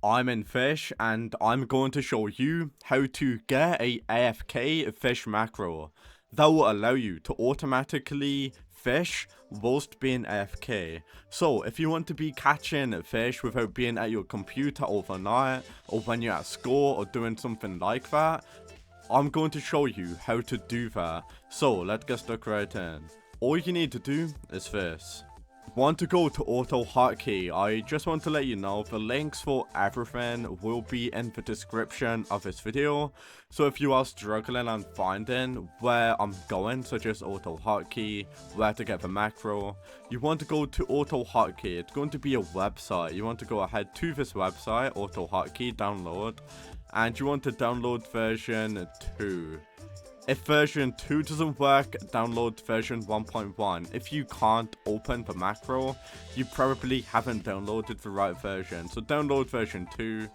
I'm in Fisch and I'm going to show you how to get a AFK fish macro that will allow you to automatically fish whilst being AFK. So if you want to be catching fish without being at your computer overnight or when you're at school or doing something like that, I'm going to show you how to do that. So let's get stuck right in. All you need to do is this. Want to go to AutoHotkey, I just want to let you know the links for everything will be in the description of this video. So if you are struggling and finding where I'm going, such as AutoHotkey, where to get the macro, you want to go to AutoHotkey. It's going to be a website. You want to go ahead to this website, AutoHotkey, download, and you want to download version 2. If version 2 doesn't work, download version 1.1. If you can't open the macro, you probably haven't downloaded the right version. So download version 2.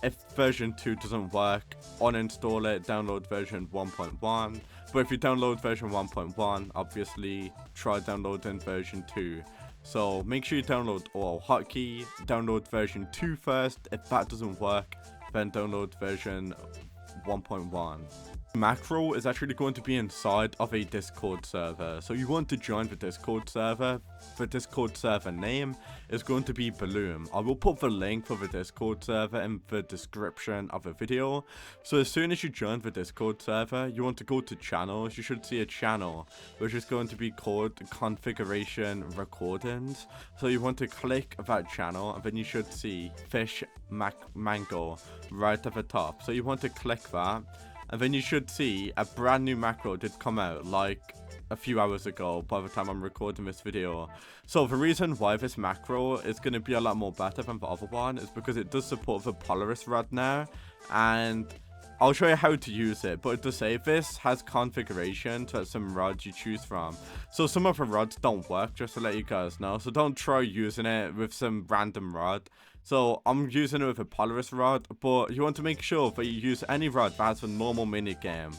If version 2 doesn't work, uninstall it, download version 1.1. But if you download version 1.1, obviously try downloading version 2. So make sure you download AutoHotkey, download version 2 first. If that doesn't work, then download version 1.1. Macro is actually going to be inside of a Discord server, so you want to join the Discord server. The Discord server name is going to be Bloom. I will put the link for the Discord server in the description of the video. So as soon as you join the Discord server, you want to go to channels. You should see a channel which is going to be called Configuration Recordings. So you want to click that channel and then you should see Fish Mango right at the top. So you want to click that. And then you should see a brand new macro did come out like a few hours ago by the time I'm recording this video. So the reason why this macro is going to be a lot more better than the other one is because it does support the Polaris rod now. And I'll show you how to use it. But to say this has configuration to some rods you choose from. So some of the rods don't work, just to let you guys know. So don't try using it with some random rod. So I'm using it with a Polaris rod, but you want to make sure that you use any rod that has a normal minigame.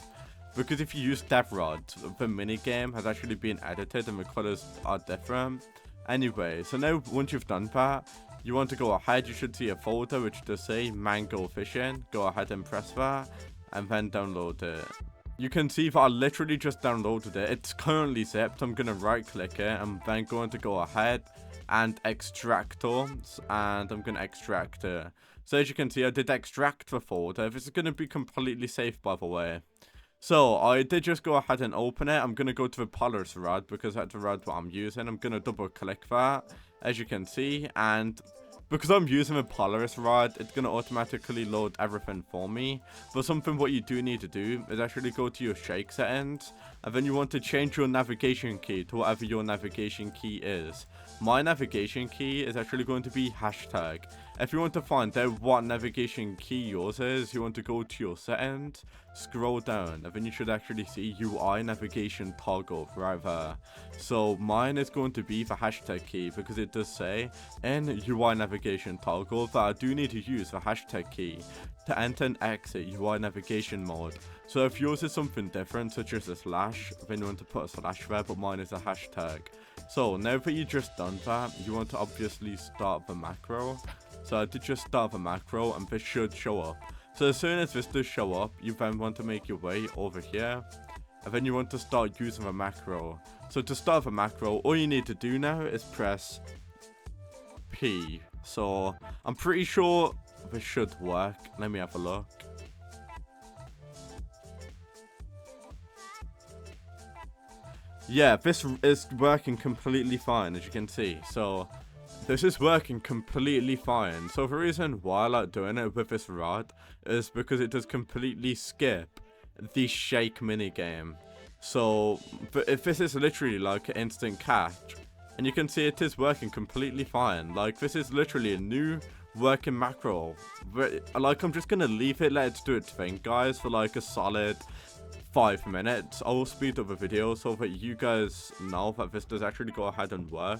Because if you use dev rods, the minigame has actually been edited and the colors are different. Anyway, so now once you've done that, you want to go ahead, you should see a folder which does say Mango Fishing. Go ahead and press that and then download it. You can see that I literally just downloaded it. It's currently zipped. I'm going to right click it and then going to go ahead and extract it, and I'm going to extract it. So as you can see, I did extract the folder. This is going to be completely safe, by the way. So I did just go ahead and open it. I'm going to go to the Polaris rod because that's the rod what I'm using. I'm going to double click that, as you can see, and because I'm using a Polaris rod, it's going to automatically load everything for me. But something what you do need to do is actually go to your shake settings. And then you want to change your navigation key to whatever your navigation key is. My navigation key is actually going to be hashtag. If you want to find out what navigation key yours is, you want to go to your settings, scroll down, and then you should actually see UI navigation toggle right there. So mine is going to be the hashtag key because it does say in UI navigation toggle that I do need to use the hashtag key to enter and exit UI navigation mode. So if yours is something different, such as a slash, then you want to put a slash there, but mine is a hashtag. So now that you just done that, you want to obviously start the macro. So I did just start the macro and this should show up. So as soon as this does show up, you then want to make your way over here. And then you want to start using the macro. So to start the macro, all you need to do now is press P. So I'm pretty sure this should work. Let me have a look. Yeah, this is working completely fine, as you can see. So this is working completely fine. So the reason why I like doing it with this rod is because it does completely skip the shake minigame. So but if this is literally like an instant catch, and you can see it is working completely fine. Like this is literally a new working macro. Like I'm just gonna leave it, let it do its thing, guys, for like a solid 5 minutes. I will speed up the video so that you guys know that this does actually go ahead and work.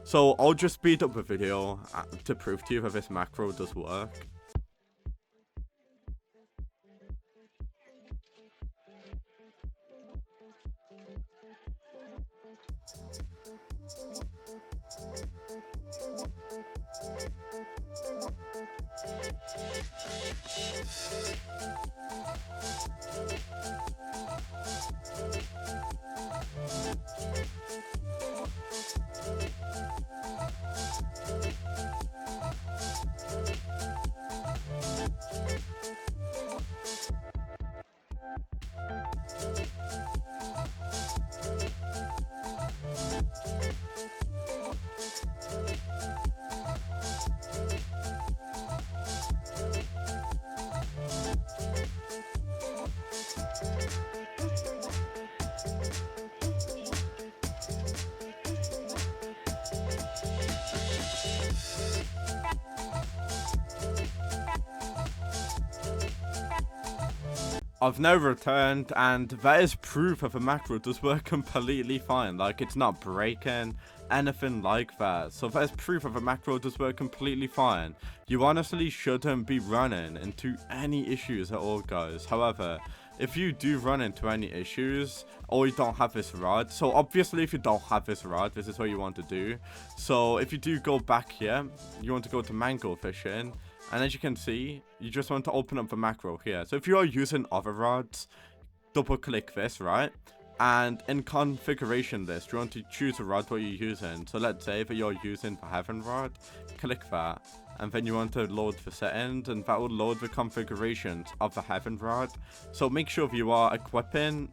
So I'll just speed up the video to prove to you that this macro does work. I've now returned, and that is proof of a macro does work completely fine. Like, it's not breaking, anything like that. So that is proof of a macro does work completely fine. You honestly shouldn't be running into any issues at all, guys. However, if you do run into any issues, or you don't have this rod, so obviously if you don't have this rod, this is what you want to do. So if you do go back here, you want to go to mango fishing. And as you can see, you just want to open up the macro here. So if you are using other rods, double click this, right? And in configuration list, you want to choose a rod what you're using. So let's say that you're using the heaven rod, click that. And then you want to load the settings, and that will load the configurations of the heaven rod. So make sure you are equipping,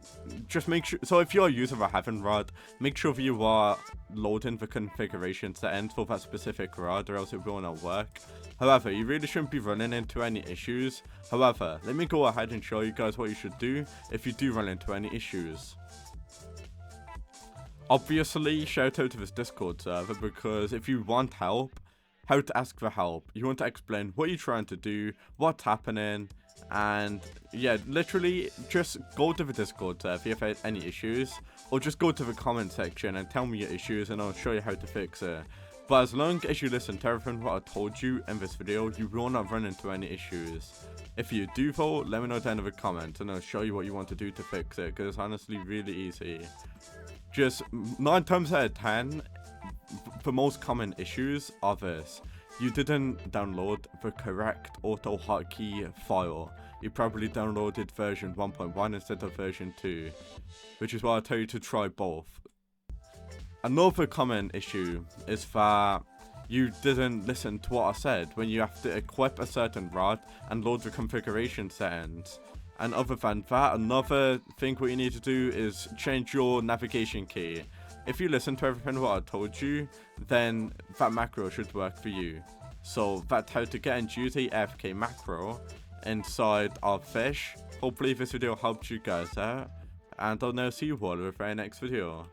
just make sure, so if you're using a heaven rod, make sure you are loading the configuration settings for that specific rod, or else it will not work. However, you really shouldn't be running into any issues. However, let me go ahead and show you guys what you should do if you do run into any issues. Obviously, shout out to this Discord server, because if you want help, how to ask for help, you want to explain what you're trying to do, what's happening, and yeah, literally just go to the Discord server if you have any issues, or just go to the comment section and tell me your issues and I'll show you how to fix it. But as long as you listen to everything what I told you in this video, you will not run into any issues. If you do though, let me know down in the comments and I'll show you what you want to do to fix it, because it's honestly really easy. Just 9 times out of 10, the most common issues are this: you didn't download the correct AutoHotkey file. You probably downloaded version 1.1 instead of version 2, which is why I tell you to try both. Another common issue is that you didn't listen to what I said when you have to equip a certain rod and load the configuration settings. And other than that, another thing what you need to do is change your navigation key. If you listen to everything what I told you, then that macro should work for you. So that's how to get and use a AFK macro inside of Fisch. Hopefully this video helped you guys out, and I'll now see you all in the very next video.